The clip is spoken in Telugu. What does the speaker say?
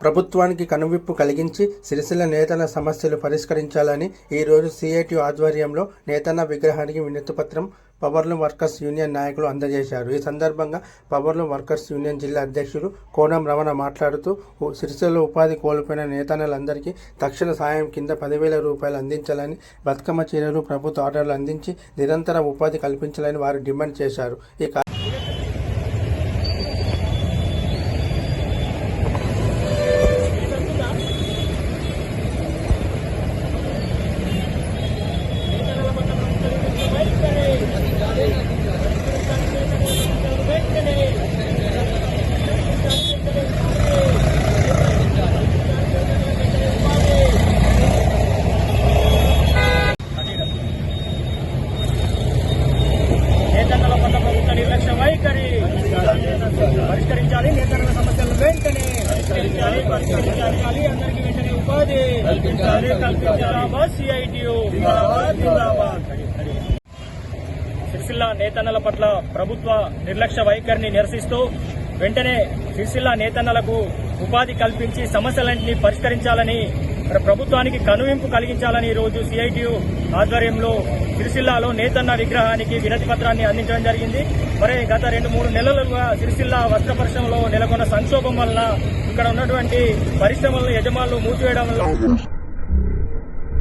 ప్రభుత్వానికి కనువిప్పు కలిగించి సిరిసిల్ల నేతన్న సమస్యలు పరిష్కరించాలని ఈరోజు సిఐటియు ఆధ్వర్యంలో నేతన్న విగ్రహానికి వినతిపత్రం పవర్లూమ్ వర్కర్స్ యూనియన్ నాయకులు అందజేశారు. ఈ సందర్భంగా పవర్లూమ్ వర్కర్స్ యూనియన్ జిల్లా అధ్యక్షుడు కోనం రమణ మాట్లాడుతూ సిరిసిల్ల ఉపాధి కోల్పోయిన నేతన్నలందరికీ తక్షణ సాయం కింద 10,000 రూపాయలు అందించాలని, బతుకమ్మ చీరలు, ప్రభుత్వ ఆర్డర్లు అందించి నిరంతర ఉపాధి కల్పించాలని వారు డిమాండ్ చేశారు. ఈ పరిష్కరించాలి. నేతన్న సమస్యలను వెంటనే పరిష్కరించాలి. అందరికీ వెంటనే ఉపాధి కల్పించాలి. సిఐటియు సిరిసిల్ల నేతన్నల పట్ల ప్రభుత్వ నిర్లక్ష్య వైఖరిని నిరసిస్తూ వెంటనే సిరిసిల్ల నేతన్నలకు ఉపాధి కల్పించి సమస్యలన్నింటినీ పరిష్కరించాలని, ప్రభుత్వానికి కనువింపు కలిగించాలని ఈరోజు సిఐటియు ఆధ్వర్యంలో సిరిసిల్లాలో నేతన్న విగ్రహానికి వినతి పత్రాన్ని అందించడం జరిగింది. మరి గత 2-3 నెలలుగా సిరిసిల్ల వస్త్ర పరిశ్రమలో నెలకొన్న సంక్షోభం వలన ఇక్కడ ఉన్నటువంటి పరిశ్రమలను యజమానులు మూసివేయడం వల్ల